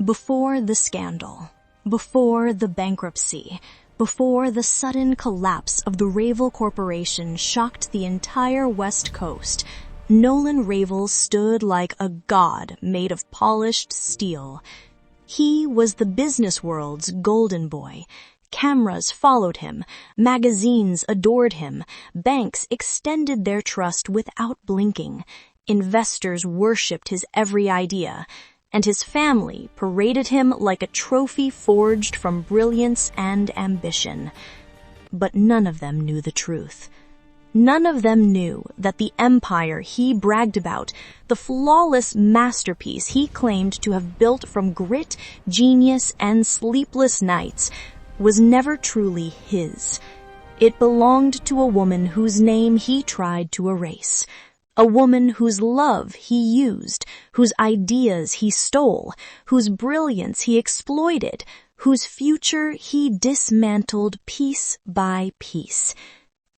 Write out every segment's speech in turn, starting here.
Before the scandal, before the bankruptcy, before the sudden collapse of the Ravel Corporation shocked the entire West Coast, Nolan Ravel stood like a god made of polished steel. He was the business world's golden boy. Cameras followed him, magazines adored him, banks extended their trust without blinking, investors worshipped his every idea, and his family paraded him like a trophy forged from brilliance and ambition. But none of them knew the truth. None of them knew that the empire he bragged about, the flawless masterpiece he claimed to have built from grit, genius, and sleepless nights, was never truly his. It belonged to a woman whose name he tried to erase. A woman whose love he used, whose ideas he stole, whose brilliance he exploited, whose future he dismantled piece by piece.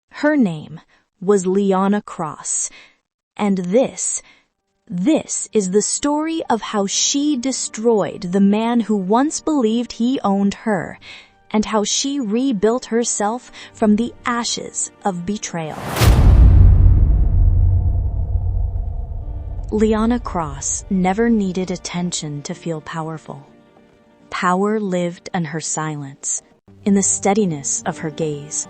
Her name was Liana Cross, and this is the story of how she destroyed the man who once believed he owned her, and how she rebuilt herself from the ashes of betrayal. Liana Cross never needed attention to feel powerful. Power lived in her silence, in the steadiness of her gaze,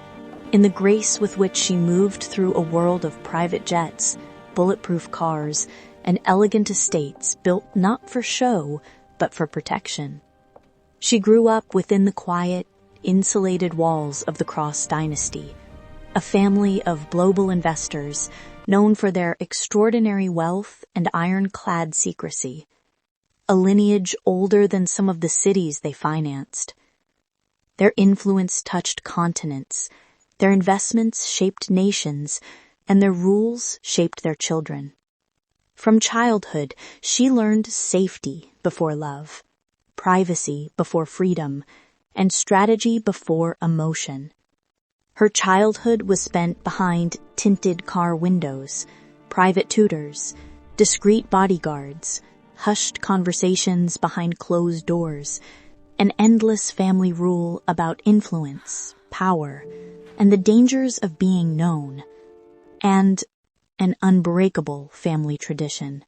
in the grace with which she moved through a world of private jets, bulletproof cars, and elegant estates built not for show, but for protection. She grew up within the quiet, insulated walls of the Cross dynasty, a family of global investors known for their extraordinary wealth and ironclad secrecy, a lineage older than some of the cities they financed. Their influence touched continents, their investments shaped nations, and their rules shaped their children. From childhood, she learned safety before love, privacy before freedom, and strategy before emotion. Her childhood was spent behind tinted car windows, private tutors, discreet bodyguards, hushed conversations behind closed doors, an endless family rule about influence, power, and the dangers of being known, and an unbreakable family tradition.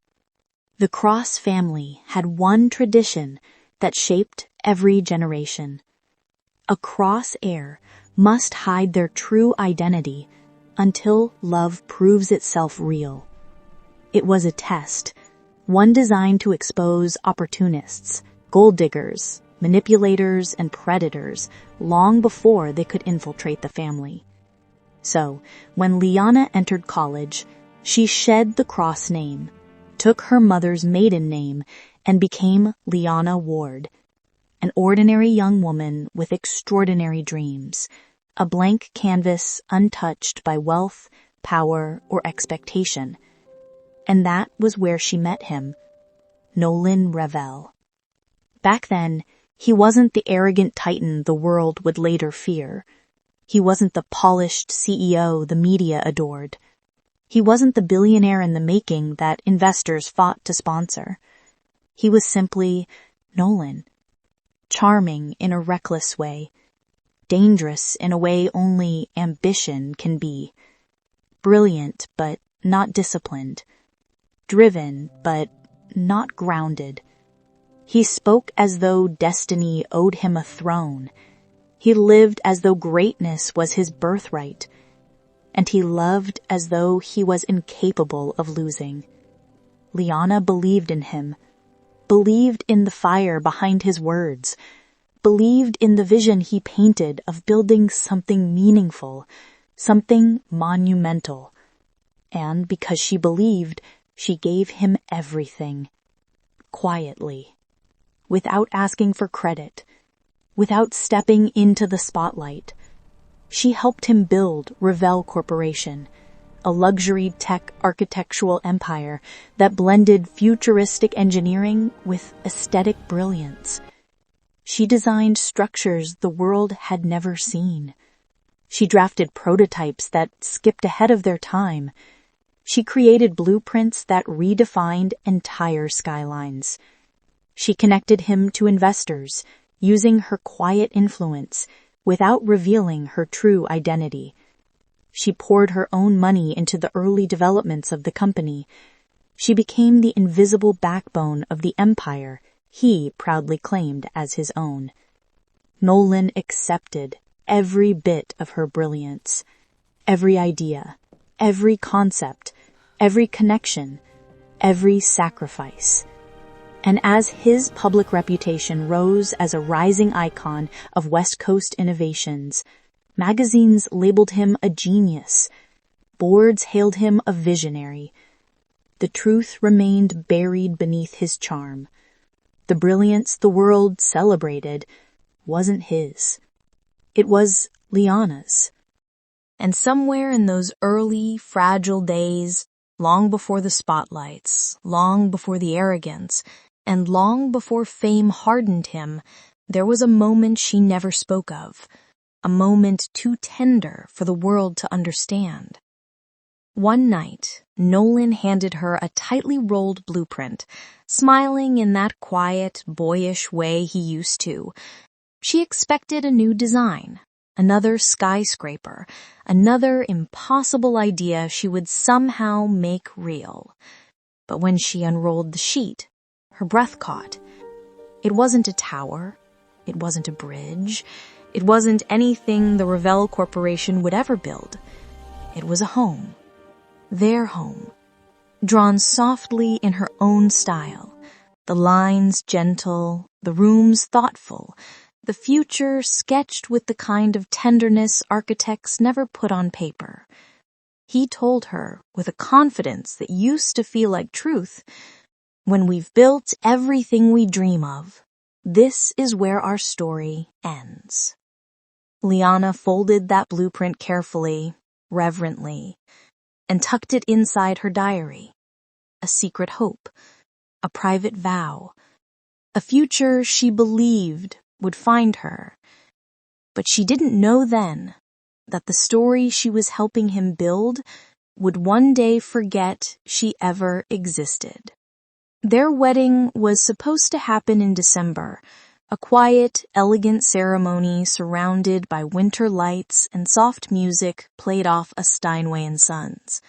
The Cross family had one tradition that shaped every generation. A Cross heir must hide their true identity until love proves itself real. It was a test, one designed to expose opportunists, gold diggers, manipulators, and predators long before they could infiltrate the family. So, when Liana entered college, she shed the Cross name, took her mother's maiden name, and became Liana Ward, an ordinary young woman with extraordinary dreams, a blank canvas untouched by wealth, power, or expectation. And that was where she met him, Nolan Ravel. Back then, he wasn't the arrogant titan the world would later fear. He wasn't the polished CEO the media adored. He wasn't the billionaire in the making that investors fought to sponsor. He was simply Nolan. Charming in a reckless way, dangerous in a way only ambition can be, brilliant but not disciplined, driven but not grounded. He spoke as though destiny owed him a throne. He lived as though greatness was his birthright, and he loved as though he was incapable of losing. Liana believed in him, believed in the fire behind his words, believed in the vision he painted of building something meaningful, something monumental. And because she believed, she gave him everything. Quietly. Without asking for credit. Without stepping into the spotlight. She helped him build Ravel Corporation, a luxury tech architectural empire that blended futuristic engineering with aesthetic brilliance. She designed structures the world had never seen. She drafted prototypes that skipped ahead of their time. She created blueprints that redefined entire skylines. She connected him to investors, using her quiet influence without revealing her true identity. She poured her own money into the early developments of the company. She became the invisible backbone of the empire he proudly claimed as his own. Nolan accepted every bit of her brilliance, every idea, every concept, every connection, every sacrifice. And as his public reputation rose as a rising icon of West Coast innovations, magazines labeled him a genius. Boards hailed him a visionary. The truth remained buried beneath his charm. The brilliance the world celebrated wasn't his. It was Liana's. And somewhere in those early, fragile days, long before the spotlights, long before the arrogance, and long before fame hardened him, there was a moment she never spoke of, a moment too tender for the world to understand. One night, Nolan handed her a tightly rolled blueprint, smiling in that quiet, boyish way he used to. She expected a new design, another skyscraper, another impossible idea she would somehow make real. But when she unrolled the sheet, her breath caught. It wasn't a tower. It wasn't a bridge. It wasn't anything the Revell Corporation would ever build. It was a home. Their home. Drawn softly in her own style. The lines gentle, the rooms thoughtful, the future sketched with the kind of tenderness architects never put on paper. He told her with a confidence that used to feel like truth, "When we've built everything we dream of, this is where our story ends." Liana folded that blueprint carefully, reverently, and tucked it inside her diary. A secret hope, a private vow, a future she believed would find her. But she didn't know then that the story she was helping him build would one day forget she ever existed. Their wedding was supposed to happen in December, a quiet, elegant ceremony surrounded by winter lights and soft music played off a Steinway & Sons.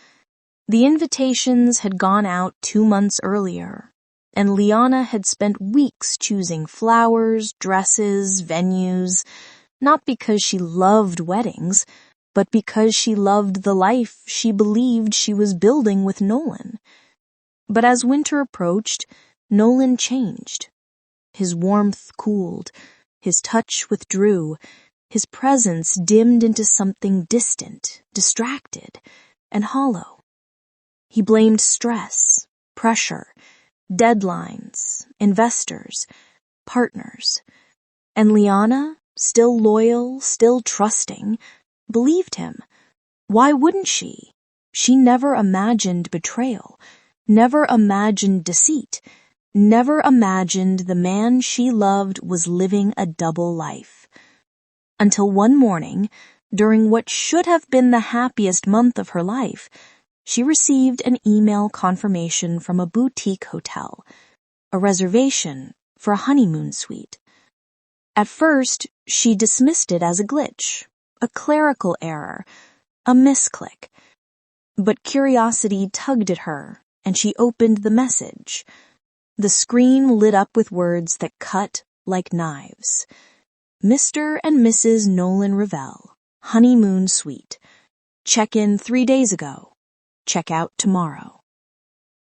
The invitations had gone out 2 months earlier, and Liana had spent weeks choosing flowers, dresses, venues, not because she loved weddings, but because she loved the life she believed she was building with Nolan. But as winter approached, Nolan changed. His warmth cooled, his touch withdrew, his presence dimmed into something distant, distracted, and hollow. He blamed stress, pressure, deadlines, investors, partners. And Liana, still loyal, still trusting, believed him. Why wouldn't she? She never imagined betrayal, never imagined deceit, never imagined the man she loved was living a double life. Until one morning, during what should have been the happiest month of her life, she received an email confirmation from a boutique hotel, a reservation for a honeymoon suite. At first, she dismissed it as a glitch, a clerical error, a misclick. But curiosity tugged at her, and she opened the message. The screen lit up with words that cut like knives. Mr. and Mrs. Nolan Revell, honeymoon suite. Check-in 3 days ago. Check out tomorrow.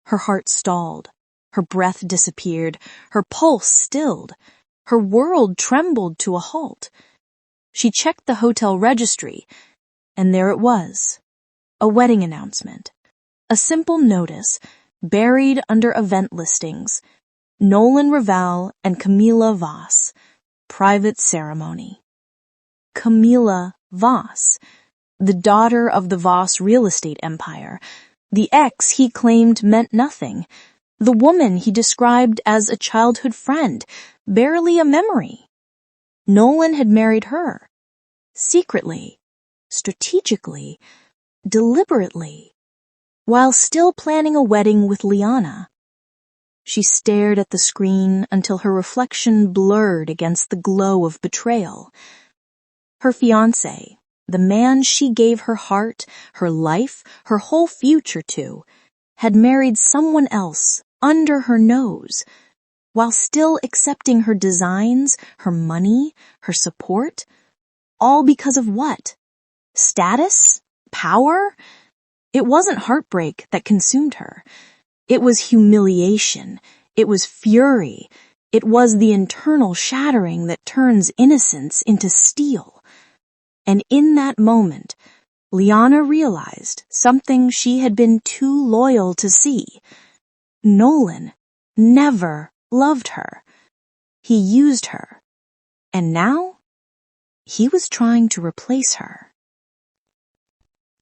Her heart stalled. Her breath disappeared. Her pulse stilled. Her world trembled to a halt. She checked the hotel registry, and there it was. A wedding announcement. A simple notice, buried under event listings. Nolan Revell and Camilla Voss. Private ceremony. Camilla Voss, the daughter of the Voss real estate empire, the ex he claimed meant nothing, the woman he described as a childhood friend, barely a memory. Nolan had married her. Secretly, strategically, deliberately, while still planning a wedding with Liana. She stared at the screen until her reflection blurred against the glow of betrayal. Her fiancé, the man she gave her heart, her life, her whole future to, had married someone else under her nose, while still accepting her designs, her money, her support, all because of what? Status? Power? It wasn't heartbreak that consumed her. It was humiliation. It was fury. It was the internal shattering that turns innocence into steel. And in that moment, Liana realized something she had been too loyal to see. Nolan never loved her. He used her. And now, he was trying to replace her.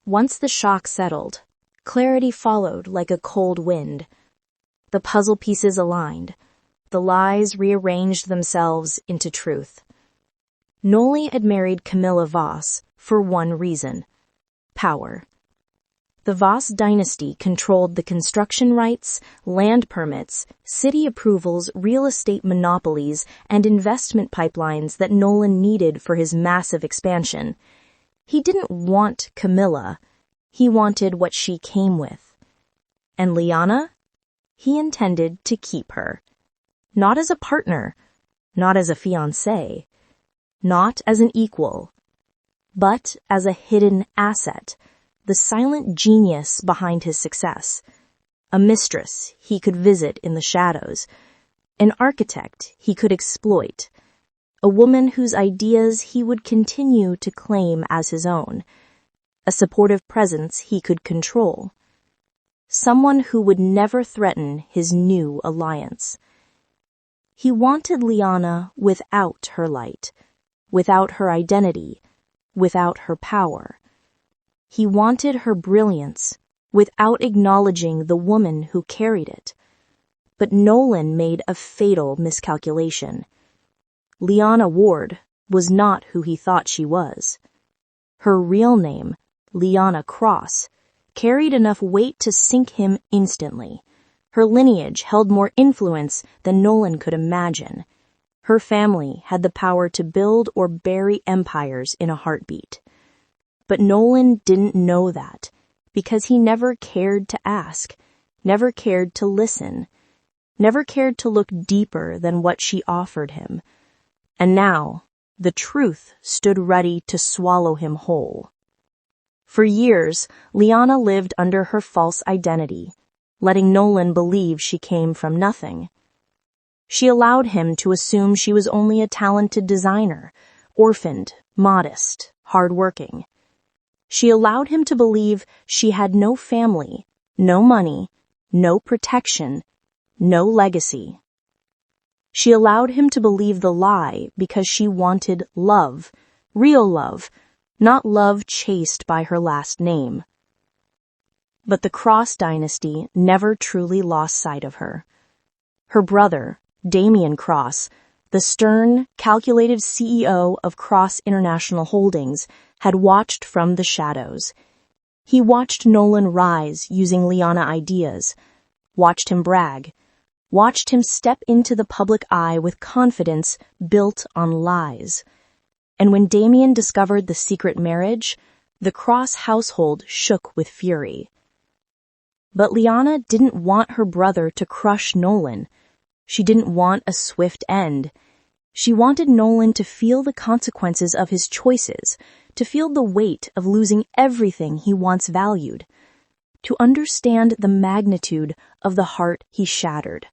Once the shock settled, clarity followed like a cold wind. The puzzle pieces aligned. The lies rearranged themselves into truth. Noli had married Camilla Voss for one reason: power. The Voss dynasty controlled the construction rights, land permits, city approvals, real estate monopolies, and investment pipelines that Nolan needed for his massive expansion. He didn't want Camilla. He wanted what she came with. And Liana? He intended to keep her. Not as a partner, not as a fiancé, not as an equal, but as a hidden asset, the silent genius behind his success, a mistress he could visit in the shadows, an architect he could exploit, a woman whose ideas he would continue to claim as his own, a supportive presence he could control, someone who would never threaten his new alliance. He wanted Liana without her light, without her identity, without her power. He wanted her brilliance without acknowledging the woman who carried it. But Nolan made a fatal miscalculation. Liana Ward was not who he thought she was. Her real name, Liana Cross, carried enough weight to sink him instantly. Her lineage held more influence than Nolan could imagine. Her family had the power to build or bury empires in a heartbeat. But Nolan didn't know that, because he never cared to ask, never cared to listen, never cared to look deeper than what she offered him. And now, the truth stood ready to swallow him whole. For years, Liana lived under her false identity, letting Nolan believe she came from nothing. She allowed him to assume she was only a talented designer, orphaned, modest, hardworking. She allowed him to believe she had no family, no money, no protection, no legacy. She allowed him to believe the lie because she wanted love, real love, not love chased by her last name. But the Cross dynasty never truly lost sight of her. Her brother, Damian Cross, the stern, calculated CEO of Cross International Holdings, had watched from the shadows. He watched Nolan rise using Liana ideas, watched him brag, watched him step into the public eye with confidence built on lies. And when Damian discovered the secret marriage, the Cross household shook with fury. But Liana didn't want her brother to crush Nolan. She didn't want a swift end. She wanted Nolan to feel the consequences of his choices, to feel the weight of losing everything he once valued, to understand the magnitude of the heart he shattered.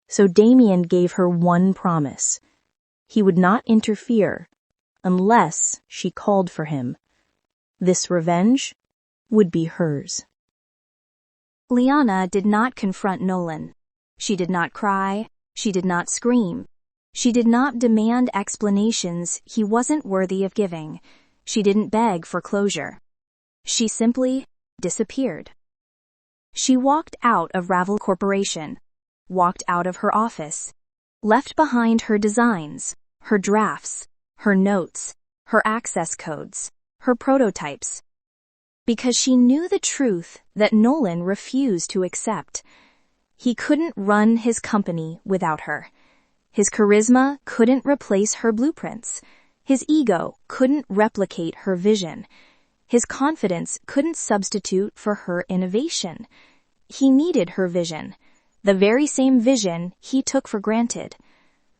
So Damian gave her one promise. He would not interfere unless she called for him. This revenge would be hers. Liana did not confront Nolan. She did not cry. She did not scream. She did not demand explanations he wasn't worthy of giving. She didn't beg for closure. She simply disappeared. She walked out of Ravel Corporation, walked out of her office, left behind her designs, her drafts, her notes, her access codes, her prototypes, because she knew the truth that Nolan refused to accept. He couldn't run his company without her. His charisma couldn't replace her blueprints. His ego couldn't replicate her vision. His confidence couldn't substitute for her innovation. He needed her vision, the very same vision he took for granted.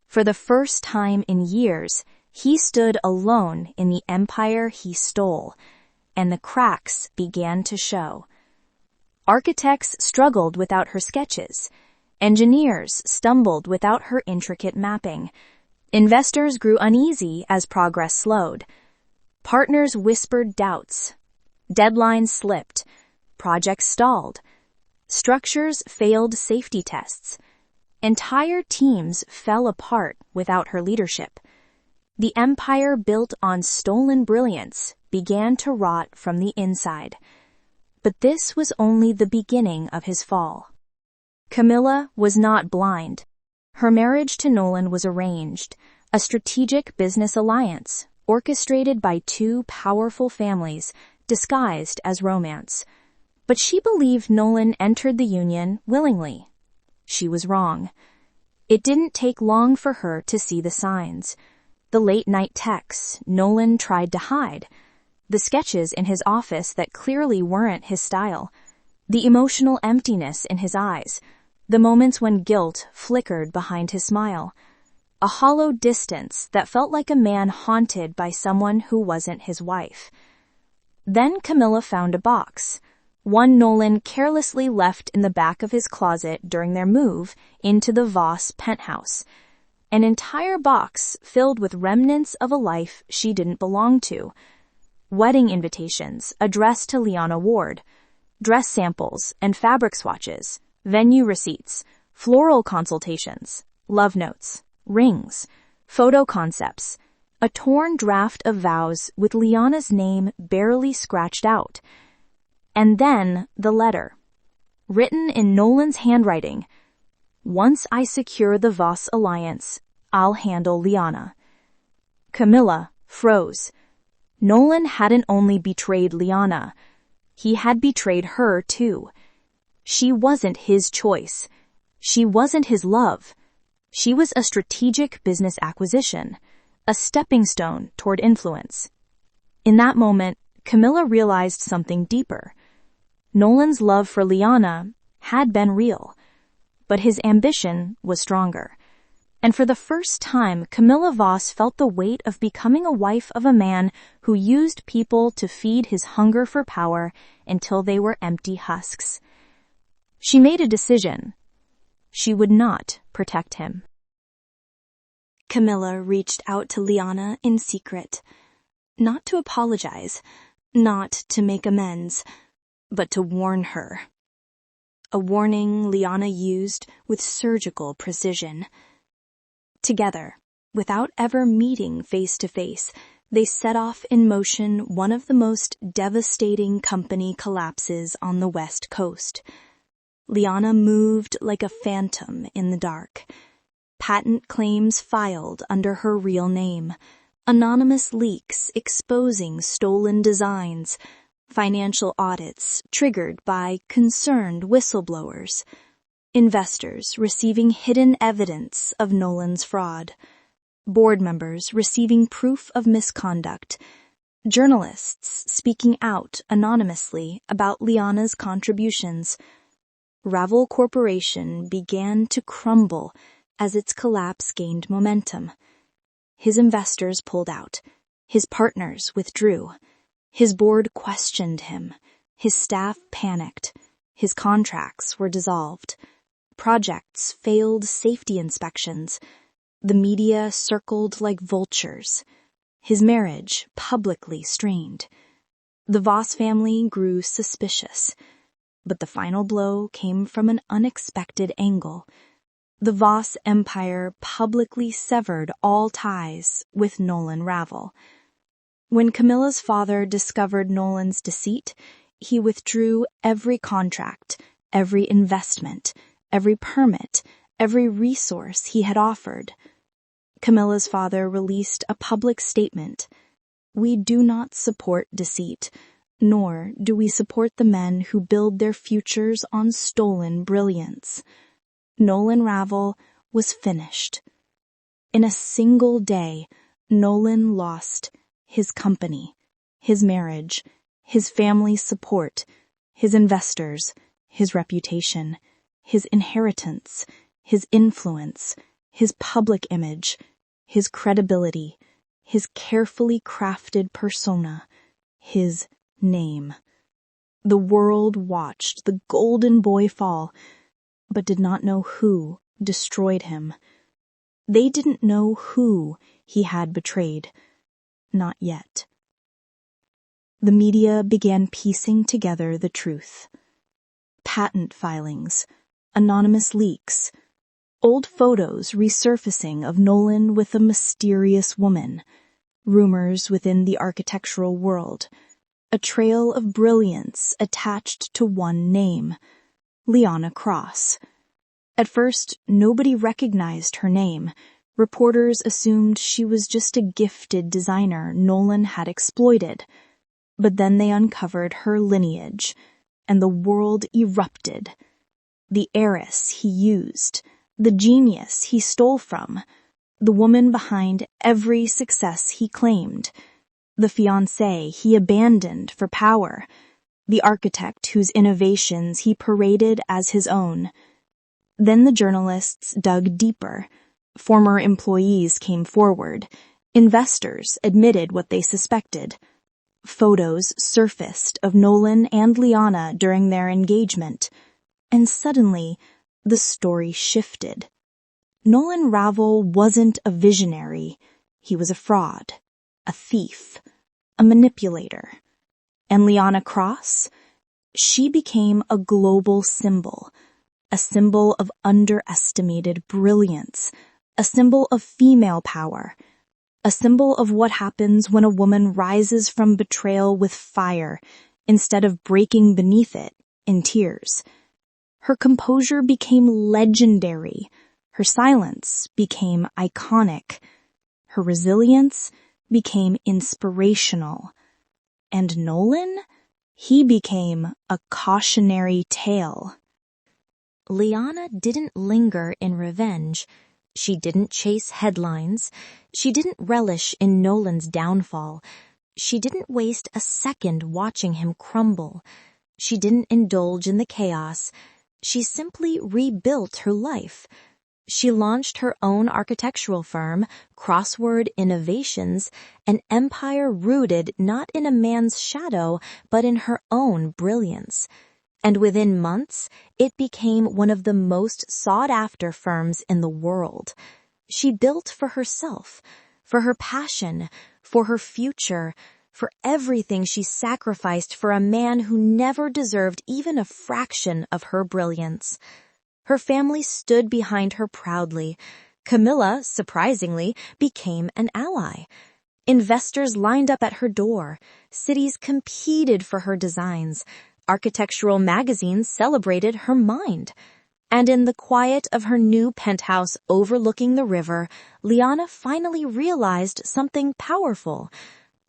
For the first time in years, he stood alone in the empire he stole, and the cracks began to show. Architects struggled without her sketches. Engineers stumbled without her intricate mapping. Investors grew uneasy as progress slowed. Partners whispered doubts. Deadlines slipped. Projects stalled. Structures failed safety tests. Entire teams fell apart without her leadership. The empire built on stolen brilliance began to rot from the inside. But this was only the beginning of his fall. Camilla was not blind. Her marriage to Nolan was arranged, a strategic business alliance orchestrated by two powerful families disguised as romance. But she believed Nolan entered the union willingly. She was wrong. It didn't take long for her to see the signs. The late-night texts Nolan tried to hide, the sketches in his office that clearly weren't his style, the emotional emptiness in his eyes, the moments when guilt flickered behind his smile, a hollow distance that felt like a man haunted by someone who wasn't his wife. Then Camilla found a box, one Nolan carelessly left in the back of his closet during their move into the Voss penthouse. An entire box filled with remnants of a life she didn't belong to. Wedding invitations addressed to Liana Ward, dress samples and fabric swatches, venue receipts, floral consultations, love notes, rings, photo concepts, a torn draft of vows with Liana's name barely scratched out. And then the letter, written in Nolan's handwriting. Once I secure the Voss alliance, I'll handle Liana. Camilla froze. Nolan hadn't only betrayed Liana, he had betrayed her too. She wasn't his choice. She wasn't his love. She was a strategic business acquisition, a stepping stone toward influence. In that moment, Camilla realized something deeper. Nolan's love for Liana had been real, but his ambition was stronger. And for the first time, Camilla Voss felt the weight of becoming a wife of a man who used people to feed his hunger for power until they were empty husks. She made a decision. She would not protect him. Camilla reached out to Liana in secret, not to apologize, not to make amends, but to warn her. A warning Liana used with surgical precision. Together, without ever meeting face to face, they set off in motion one of the most devastating company collapses on the West Coast. Liana moved like a phantom in the dark. Patent claims filed under her real name, anonymous leaks exposing stolen designs, financial audits triggered by concerned whistleblowers, investors receiving hidden evidence of Nolan's fraud, board members receiving proof of misconduct, journalists speaking out anonymously about Liana's contributions. Ravel Corporation began to crumble as its collapse gained momentum. His investors pulled out. His partners withdrew. His board questioned him. His staff panicked. His contracts were dissolved. Projects failed safety inspections. The media circled like vultures. His marriage publicly strained. The Voss family grew suspicious. But the final blow came from an unexpected angle. The Voss empire publicly severed all ties with Nolan Ravel. When Camilla's father discovered Nolan's deceit, he withdrew every contract, every investment, every permit, every resource he had offered. Camilla's father released a public statement. We do not support deceit, nor do we support the men who build their futures on stolen brilliance. Nolan Ravel was finished. In a single day, Nolan lost his company, his marriage, his family's support, his investors, his reputation, his inheritance, his influence, his public image, his credibility, his carefully crafted persona, his name. The world watched the golden boy fall, but did not know who destroyed him. They didn't know who he had betrayed. Not yet. The media began piecing together the truth. Patent filings, anonymous leaks, old photos resurfacing of Nolan with a mysterious woman, rumors within the architectural world, a trail of brilliance attached to one name, Liana Cross. At first, nobody recognized her name. Reporters assumed she was just a gifted designer Nolan had exploited. But then they uncovered her lineage, and the world erupted. The heiress he used, the genius he stole from, the woman behind every success he claimed, the fiancé he abandoned for power, the architect whose innovations he paraded as his own. Then the journalists dug deeper. Former employees came forward. Investors admitted what they suspected. Photos surfaced of Nolan and Liana during their engagement. And suddenly, the story shifted. Nolan Ravel wasn't a visionary. He was a fraud, a thief, a manipulator. And Liana Cross? She became a global symbol, a symbol of underestimated brilliance, a symbol of female power, a symbol of what happens when a woman rises from betrayal with fire instead of breaking beneath it in tears. Her composure became legendary. Her silence became iconic. Her resilience became inspirational. And Nolan? He became a cautionary tale. Liana didn't linger in revenge. She didn't chase headlines. She didn't relish in Nolan's downfall. She didn't waste a second watching him crumble. She didn't indulge in the chaos. She simply rebuilt her life. She launched her own architectural firm, Crossword Innovations, an empire rooted not in a man's shadow, but in her own brilliance. And within months, it became one of the most sought-after firms in the world. She built for herself, for her passion, for her future, for everything she sacrificed for a man who never deserved even a fraction of her brilliance. Her family stood behind her proudly. Camilla, surprisingly, became an ally. Investors lined up at her door. Cities competed for her designs. Architectural magazines celebrated her mind. And in the quiet of her new penthouse overlooking the river, Liana finally realized something powerful.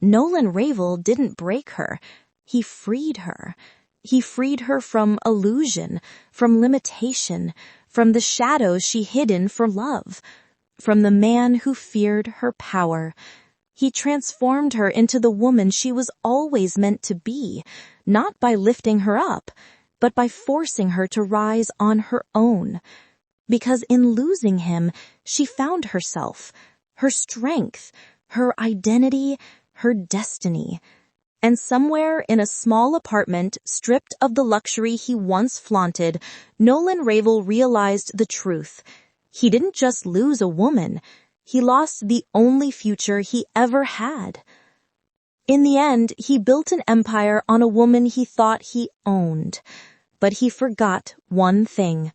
Nolan Ravel didn't break her. He freed her. He freed her from illusion, from limitation, from the shadows she hid in for love, from the man who feared her power. He transformed her into the woman she was always meant to be, not by lifting her up, but by forcing her to rise on her own. Because in losing him, she found herself, her strength, her identity, her destiny. And somewhere in a small apartment stripped of the luxury he once flaunted, Nolan Ravel realized the truth. He didn't just lose a woman. He lost the only future he ever had. In the end, he built an empire on a woman he thought he owned. But he forgot one thing.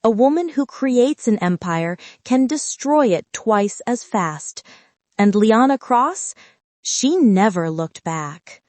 A woman who creates an empire can destroy it twice as fast. And Liana Cross? She never looked back.